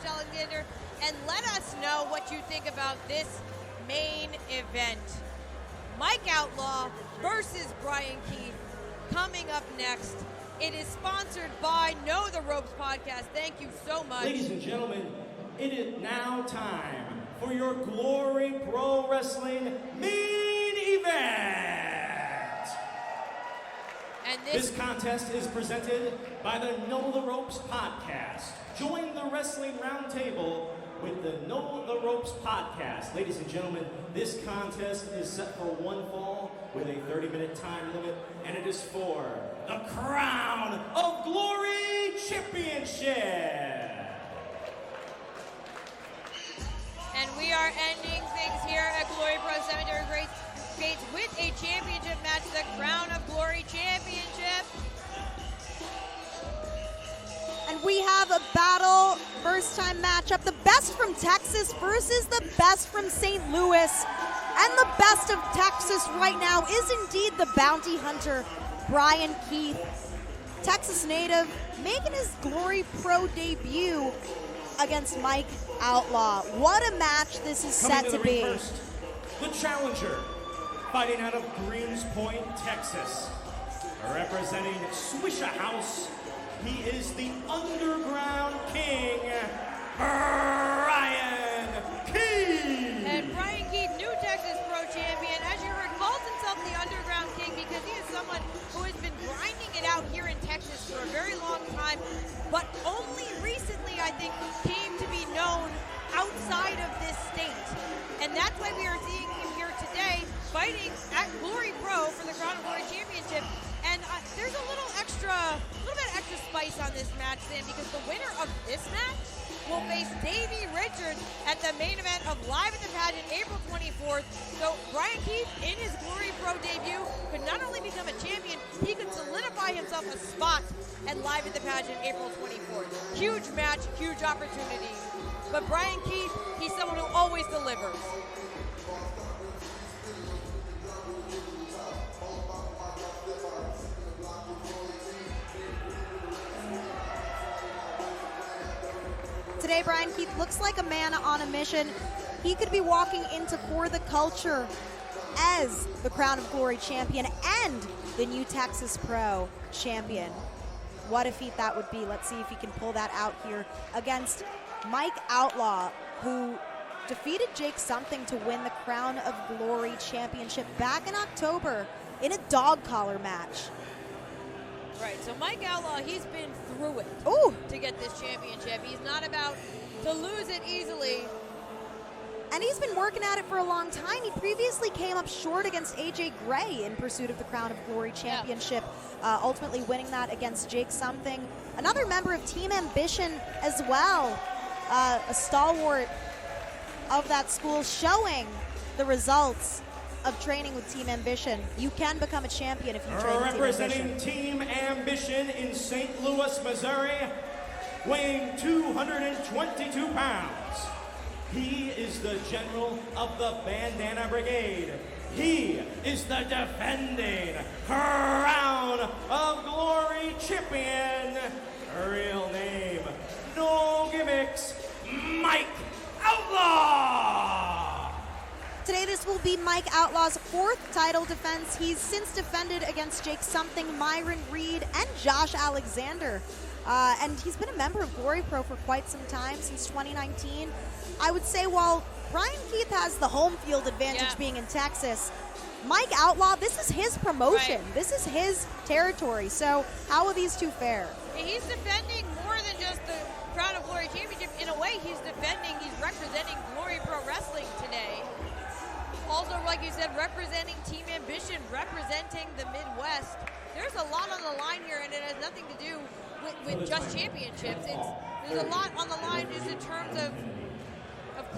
Josh Alexander, and let us know what you think about this main event. Mike Outlaw versus Bryan Keith coming up next. It is sponsored by Know the Ropes Podcast. Thank you so much. Ladies and gentlemen, it is now time for your Glory Pro Wrestling main event. And this contest is presented by the Know the Ropes Podcast. Join the Wrestling Roundtable with the Know the Ropes Podcast. Ladies and gentlemen, this contest is set for one fall with a 30-minute time limit, and it is for the Crown of Glory Championship. And we are ending things here at Glory Pro Cemetery Gates with a championship match, the Crown of Glory Championship. And we have a battle, first-time matchup. The best from Texas versus the best from St. Louis. And the best of Texas right now is indeed the bounty hunter, Bryan Keith. Texas native, making his Glory Pro debut against Mike Outlaw. What a match this is set to be. First, the challenger, fighting out of Greens Point, Texas. Representing Swisha House, he is the Underground King, Bryan Keith. And Bryan Keith, new Texas Pro Champion, as you heard, calls himself the Underground King because he is someone who has been grinding it out here in Texas for a very long time, but only recently, I think, came to be known outside of this state. And that's why we are seeing him here today, fighting at Glory Pro for the Crown of Glory Championship. And there's a little bit extra spice on this match, Sam, because the winner of this match will face Davey Richards at the main event of Live at the Pageant, April 24th. So Bryan Keith, in his Glory Pro debut, could not only become a champion, he could solidify himself a spot at Live at the Pageant, April 24th. Huge match, huge opportunity. But Bryan Keith, he's someone who always delivers. Today, Bryan Keith looks like a man on a mission. He could be walking into For the Culture as the Crown of Glory champion and the new Texas Pro champion. What a feat that would be. Let's see if he can pull that out here against Mike Outlaw, who defeated Jake Something to win the Crown of Glory championship back in October in a dog collar match. Right, so Mike Outlaw, he's been through it to get this championship. He's not about to lose it easily. And he's been working at it for a long time. He previously came up short against AJ Gray in pursuit of the Crown of Glory championship, ultimately winning that against Jake Something. Another member of Team Ambition as well, a stalwart of that school, showing the results of training with Team Ambition. You can become a champion if you train with Team Ambition. Representing Team Ambition in St. Louis, Missouri, weighing 222 pounds. He is the general of the Bandana Brigade. He is the defending Crown of Glory champion. Real name, no gimmicks, Mike Outlaw. Today, this will be Mike Outlaw's fourth title defense. He's since defended against Jake Something, Myron Reed, and Josh Alexander. And he's been a member of Glory Pro for quite some time, since 2019. I would say while Bryan Keith has the home field advantage being in Texas, Mike Outlaw, this is his promotion. Right. This is his territory. So how will these two fare? He's defending more than just the Crown of Glory Championship. In a way, he's representing Glory Pro Wrestling today. Also, like you said, representing Team Ambition, representing the Midwest. There's a lot on the line here, and it has nothing to do with just championships. There's a lot on the line just in terms of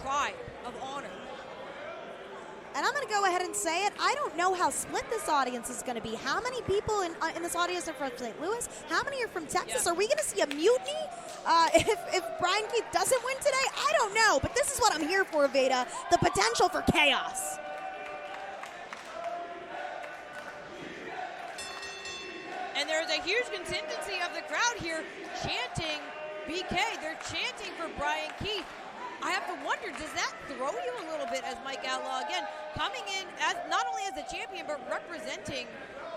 pride, of honor. And I'm going to go ahead and say it. I don't know how split this audience is going to be. How many people in this audience are from St. Louis? How many are from Texas? Are we going to see a mutiny if Bryan Keith doesn't win today? I don't know, but this is what I'm here for, Veda. The potential for chaos. And there's a huge contingency of the crowd here chanting BK. They're chanting for Bryan to wonder, does that throw you a little bit as Mike Outlaw, again, coming in as not only as a champion, but representing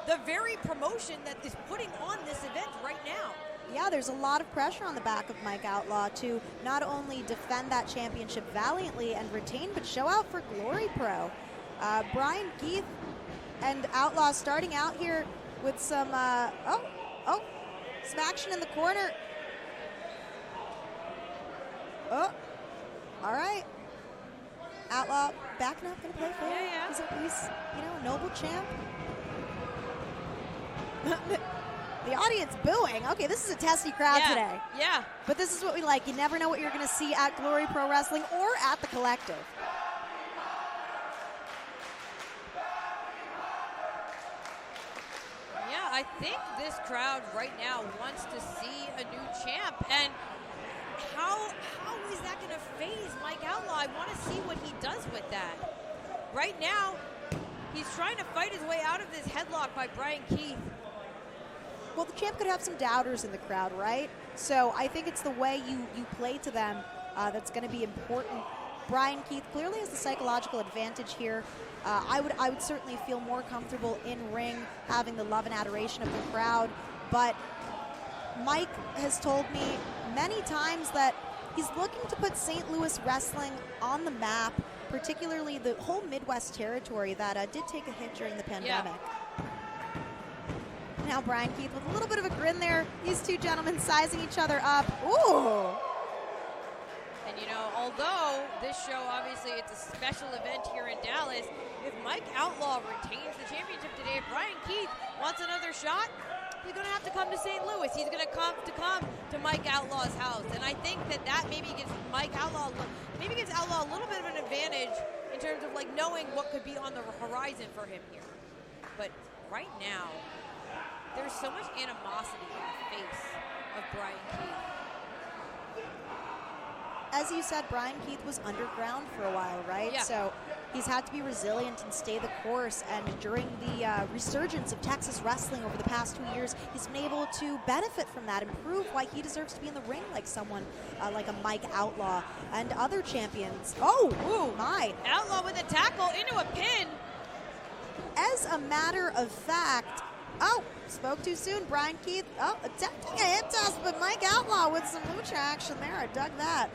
the very promotion that is putting on this event right now? Yeah, there's a lot of pressure on the back of Mike Outlaw to not only defend that championship valiantly and retain, but show out for Glory Pro. Bryan Keith and Outlaw starting out here with some, some action in the corner. Oh, all right. Outlaw backing up, gonna play fair. Yeah. He's a noble champ. The audience booing. Okay, this is a testy crowd today. Yeah. But this is what we like. You never know what you're going to see at Glory Pro Wrestling or at the Collective. Yeah, I think this crowd right now wants to see a new champ. And how is that going to phase Mike Outlaw? I want to see what he does with that. Right now, he's trying to fight his way out of this headlock by Bryan Keith. Well, the champ could have some doubters in the crowd, right? So I think it's the way you play to them that's going to be important. Bryan Keith clearly has the psychological advantage here. I would certainly feel more comfortable in ring having the love and adoration of the crowd. But Mike has told me many times that he's looking to put St. Louis wrestling on the map, particularly the whole Midwest territory that did take a hit during the pandemic. Yeah. Now Bryan Keith with a little bit of a grin there. These two gentlemen sizing each other up. Ooh. And although this show, obviously, it's a special event here in Dallas, if Mike Outlaw retains the championship today, if Bryan Keith wants another shot, he's going to have to come to St. Louis. He's going to come to Mike Outlaw's house. And I think that maybe gives Outlaw a little bit of an advantage in terms of knowing what could be on the horizon for him here. But right now, there's so much animosity in the face of Bryan Keith. As you said, Bryan Keith was underground for a while, right? Yeah. So he's had to be resilient and stay the course. And during the resurgence of Texas wrestling over the past 2 years, he's been able to benefit from that and prove why he deserves to be in the ring like someone like a Mike Outlaw and other champions. Oh, ooh, my. Outlaw with a tackle into a pin. As a matter of fact, spoke too soon. Bryan Keith, attempting a hip toss, but Mike Outlaw with some lucha action there. I dug that.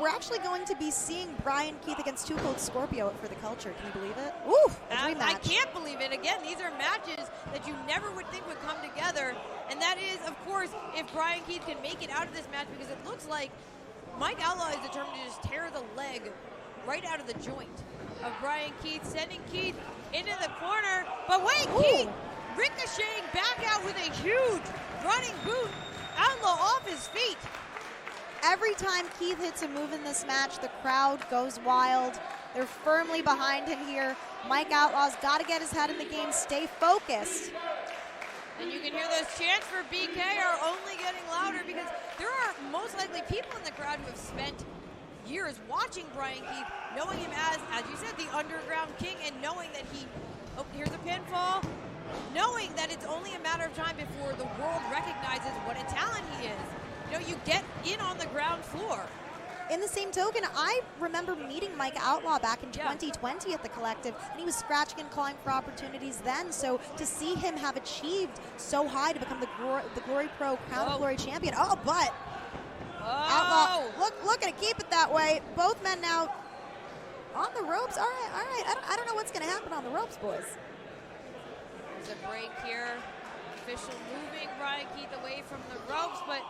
We're actually going to be seeing Bryan Keith against Too Cold Scorpio For the Culture. Can you believe it? Ooh, a dream match. I can't believe it. Again, these are matches that you never would think would come together. And that is, of course, if Bryan Keith can make it out of this match, because it looks like Mike Outlaw is determined to just tear the leg right out of the joint of Bryan Keith, sending Keith into the corner. But wait, Keith ricocheting back out with a huge running boot. Outlaw off his feet. Every time Keith hits a move in this match, the crowd goes wild. They're firmly behind him here. Mike Outlaw's got to get his head in the game, stay focused. And you can hear those chants for BK are only getting louder because there are most likely people in the crowd who have spent years watching Bryan Keith, knowing him as you said, the underground king, and knowing that here's a pinfall, knowing that it's only a matter of time before the world recognizes what a talent he is. You get in on the ground floor. In the same token, I remember meeting Mike Outlaw back in 2020 at the Collective, and he was scratching and clawing for opportunities then. So to see him have achieved so high to become the Glory Pro Crown of Glory champion. Oh, but Outlaw, look at it, keep it that way. Both men now on the ropes. All right. I don't know what's going to happen on the ropes, boys. There's a break here. Official moving Bryan Keith away from the ropes, but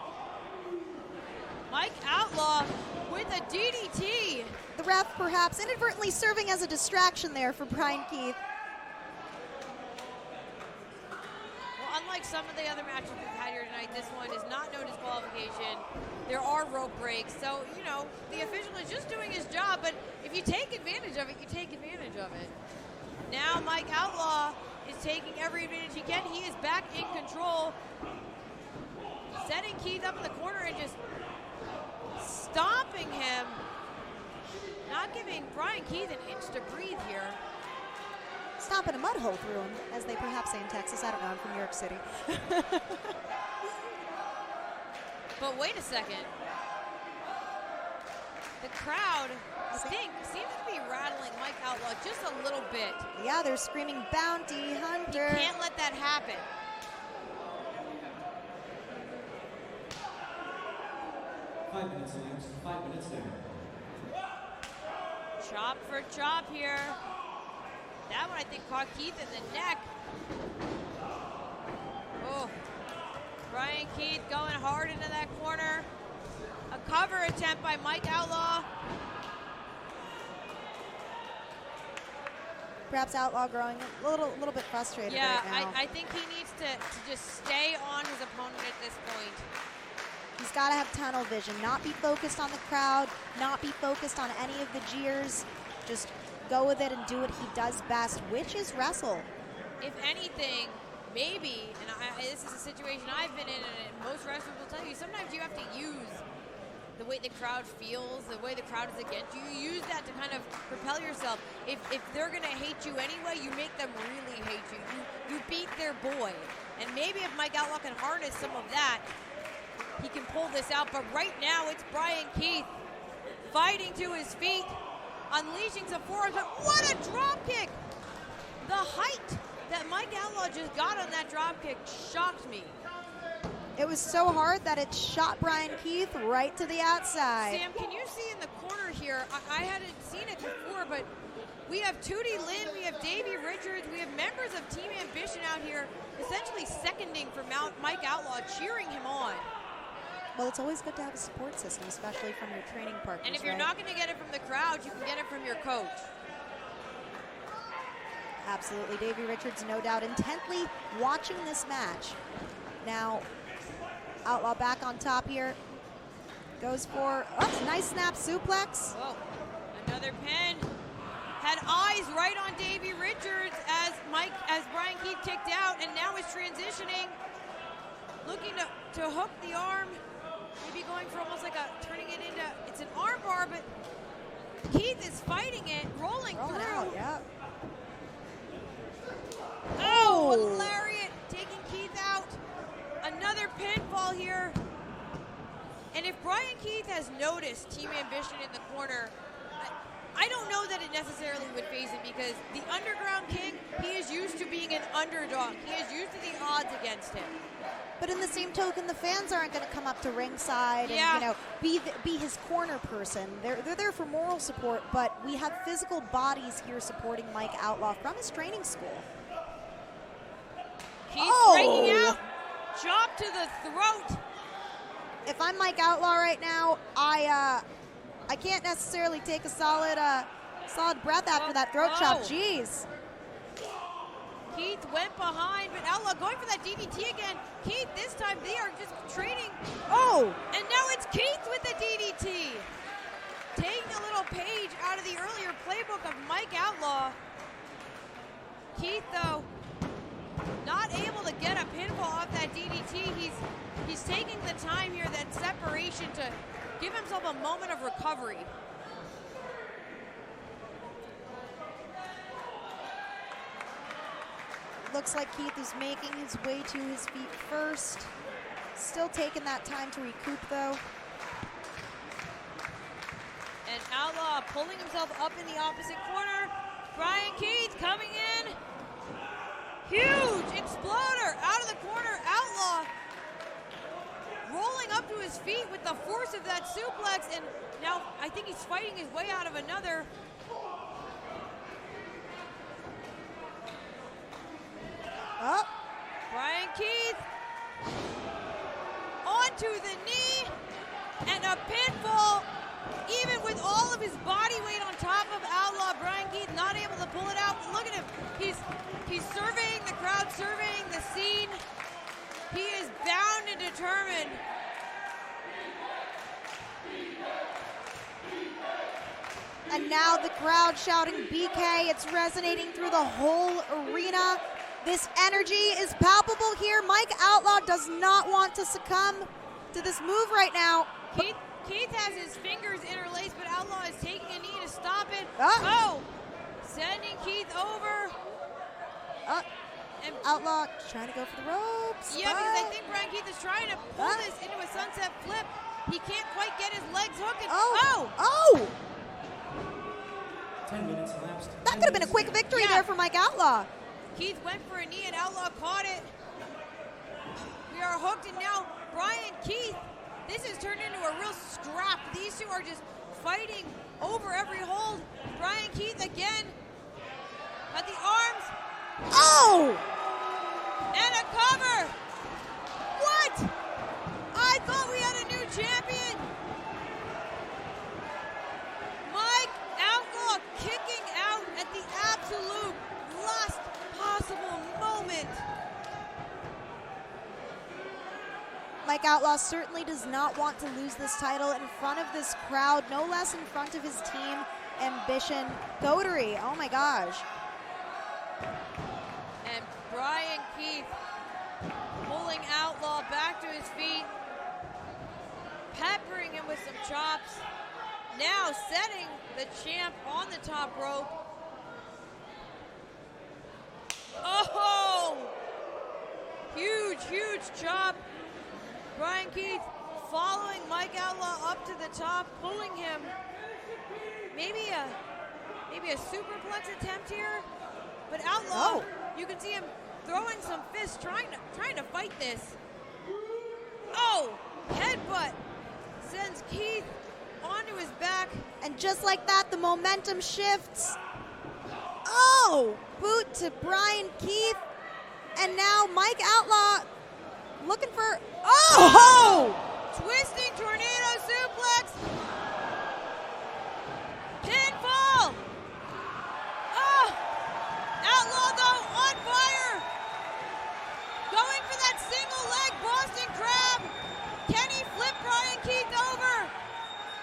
Mike Outlaw with a DDT. The ref perhaps inadvertently serving as a distraction there for Bryan Keith. Well, unlike some of the other matches we've had here tonight, this one is not no disqualification. There are rope breaks, so, the official is just doing his job, but if you take advantage of it, you take advantage of it. Now Mike Outlaw is taking every advantage he can. He is back in control, setting Keith up in the corner and just stomping him, not giving Bryan Keith an inch to breathe here. Stomping a mud hole through him, as they perhaps say in Texas. I don't know, I'm from New York City. But wait a second. the crowd, seems to be rattling Mike Outlaw just a little bit. Yeah, they're screaming bounty hunter. You can't let that happen. Five minutes, Williams. 5 minutes there. Chop for chop here. That one, I think, caught Keith in the neck. Oh, Bryan Keith going hard into that corner. A cover attempt by Mike Outlaw. Perhaps Outlaw growing a little bit frustrated right now. I think he needs to just stay on his opponent at this point. He's got to have tunnel vision, not be focused on the crowd, not be focused on any of the jeers. Just go with it and do what he does best, which is wrestle. If anything, maybe, and this is a situation I've been in, and most wrestlers will tell you, sometimes you have to use the way the crowd feels, the way the crowd is against you. You use that to kind of propel yourself. If they're going to hate you anyway, you make them really hate you. You beat their boy. And maybe if Mike Outlaw can harness some of that, he can pull this out. But right now, it's Bryan Keith fighting to his feet, unleashing some forearms. But what a drop kick! The height that Mike Outlaw just got on that drop kick shocked me. It was so hard that it shot Bryan Keith right to the outside. Sam, can you see in the corner here? I hadn't seen it before, but we have Tootie Lynn, we have Davey Richards, we have members of Team Ambition out here essentially seconding for Mike Outlaw, cheering him on. Well, it's always good to have a support system, especially from your training partners. And if you're not going to get it from the crowd, you can get it from your coach. Absolutely. Davey Richards, no doubt, intently watching this match. Now, Outlaw back on top here. Goes for a nice snap suplex. Whoa, another pin. Had eyes right on Davey Richards as Bryan Keith kicked out, and now is transitioning. Looking to hook the arm. Maybe going for almost like turning it into, it's an arm bar, but Keith is fighting it, rolling through. Out, yeah. Oh, what a lariat, taking Keith out. Another pinfall here. And if Bryan Keith has noticed Team Ambition in the corner, I don't know that it necessarily would phase him, because the Underground King, he is used to being an underdog. He is used to the odds against him. But in the same token, the fans aren't going to come up to ringside and be his corner person. They're there for moral support, but we have physical bodies here supporting Mike Outlaw from his training school. Keith breaking out, chop to the throat. If I'm Mike Outlaw right now, I can't necessarily take a solid breath after that throat chop. Jeez. Keith went behind, but Outlaw going for that DDT again. Keith, this time they are just trading. Oh! And now it's Keith with the DDT. Taking a little page out of the earlier playbook of Mike Outlaw. Keith, though, not able to get a pinfall off that DDT. He's taking the time here, that separation, to give himself a moment of recovery. Looks like Keith is making his way to his feet first. Still taking that time to recoup, though. And Outlaw pulling himself up in the opposite corner. Bryan Keith coming in. Huge exploder out of the corner. Outlaw rolling up to his feet with the force of that suplex. And now I think he's fighting his way out of another. Oh. Bryan Keith onto the knee, and a pinfall. Even with all of his body weight on top of Outlaw, Bryan Keith not able to pull it out. But look at him. He's surveying the crowd, surveying the scene. He is bound and determined. And now the crowd shouting BK. It's resonating through the whole arena. This energy is palpable here. Mike Outlaw does not want to succumb to this move right now. Keith has his fingers interlaced, but Outlaw is taking a knee to stop it. Sending Keith over. And Outlaw trying to go for the ropes. Yeah, because I think Bryan Keith is trying to pull this into a sunset flip. He can't quite get his legs hooking. Oh! 10 minutes elapsed. That could have been a quick victory there for Mike Outlaw. Keith went for a knee and Outlaw caught it. We are hooked, and now Bryan Keith, this has turned into a real scrap. These two are just fighting over every hold. Bryan Keith again got the arms. Oh! And a cover. What? I thought we had a new champion. Mike Outlaw kicking out at the absolute last possible moment. Mike Outlaw certainly does not want to lose this title in front of this crowd, no less in front of his team, Ambition Coterie. Oh my gosh. And Bryan Keith pulling Outlaw back to his feet, peppering him with some chops, now setting the champ on the top rope. Oh! Huge, huge chop. Bryan Keith following Mike Outlaw up to the top, pulling him. Maybe a superplex attempt here, but Outlaw, you can see him throwing some fists, trying to fight this. Oh, headbutt sends Keith onto his back. And just like that, the momentum shifts. Oh, boot to Bryan Keith. And now Mike Outlaw looking for, oh! Twisting tornado suplex. Pinfall. Oh, Outlaw though on fire. Going for that single leg Boston Crab. Can he flip Bryan Keith over?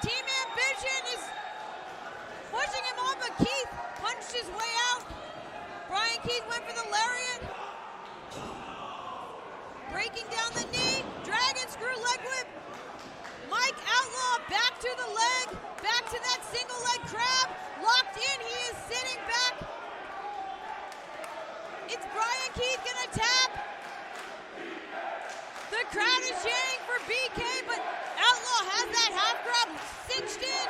Team Ambition is pushing him on, but Keith punched his way out. Bryan Keith went for the lariat. Breaking down the knee, dragon screw leg whip. Mike Outlaw back to the leg, back to that single leg crab. Locked in, he is sitting back. It's Bryan Keith gonna tap. The crowd is cheering for BK, but Outlaw has that half grab cinched in.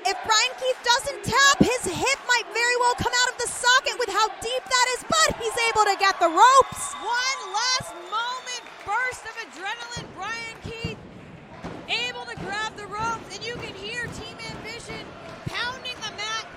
If Bryan Keith doesn't tap, his hip might very well come out of the socket with how deep that is, but he's able to get the ropes. One last moment, burst of adrenaline. Bryan Keith able to grab the ropes, and you can hear Team Ambition pounding the mat,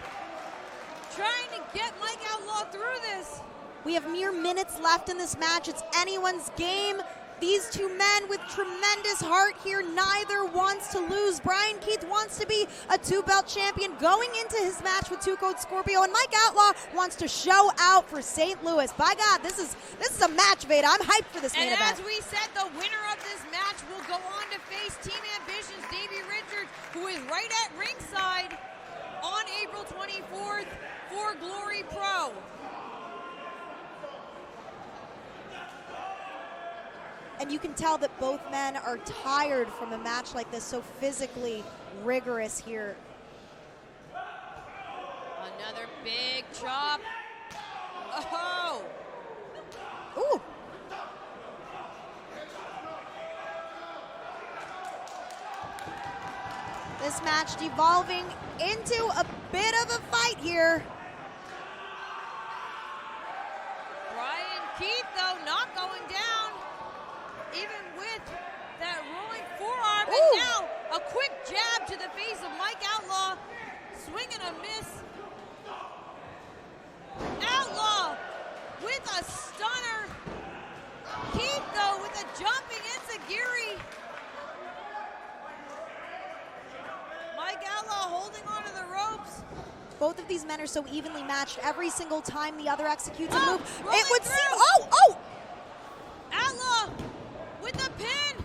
trying to get Mike Outlaw through this. We have mere minutes left in this match. It's anyone's game. These two men with tremendous heart here, neither wants to lose. Bryan Keith wants to be a two-belt champion going into his match with Two Code Scorpio, and Mike Outlaw wants to show out for St. Louis. By God, this is a match, Veda. I'm hyped for this main event. And as we said, the winner of this match will go on to face Team Ambition's Davey Richards, who is right at ringside on April 24th for Glory Pro. And you can tell that both men are tired from a match like this, so physically rigorous here. Another big chop. Oh! Ooh! This match devolving into a bit of a fight here. Bryan Keith, though, not going down, even with that rolling forearm. Ooh. And now a quick jab to the face of Mike Outlaw. Swing and a miss. Outlaw with a stunner. Keith, though, with a jumping enziguri. Mike Outlaw holding onto the ropes. Both of these men are so evenly matched. Every single time the other executes a move, rolling it would through. seem, oh! Outlaw with the pin.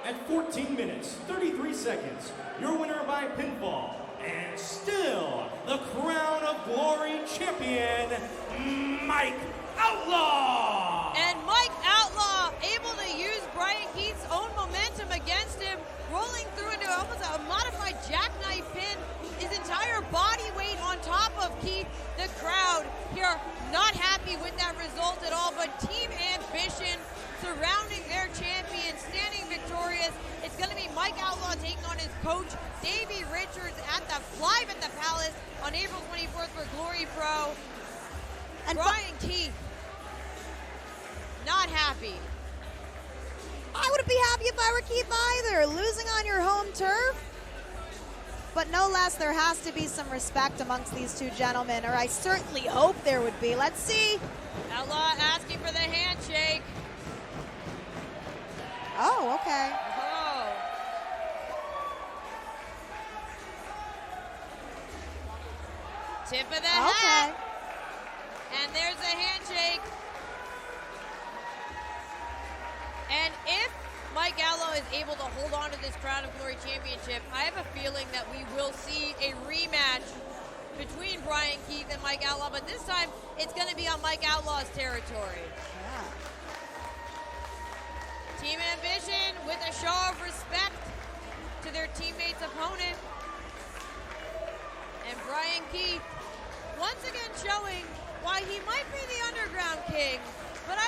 At 14 minutes, 33 seconds, your winner by pinfall, and still the Crown of Glory champion, Mike Outlaw! And Mike Outlaw able to use Bryan Keith's own momentum against him, rolling through into almost a modified jackknife pin, his entire body weight on top of Keith. The crowd here not happy with that result at all, but Team Ambition on April 24th for Glory Pro. And Bryan Keith, not happy. I wouldn't be happy if I were Keith either. Losing on your home turf. But no less, there has to be some respect amongst these two gentlemen, or I certainly hope there would be. Let's see. Outlaw asking for the handshake. Oh, okay. Oh. Tip of the hat. And there's a handshake. And if Mike Outlaw is able to hold on to this Crown of Glory Championship, I have a feeling that we will see a rematch between Bryan Keith and Mike Outlaw, but this time it's going to be on Mike Outlaw's territory. Yeah. Team Ambition with a show of respect to their teammate's opponent. And Bryan Keith once again showing why he might be the Underground King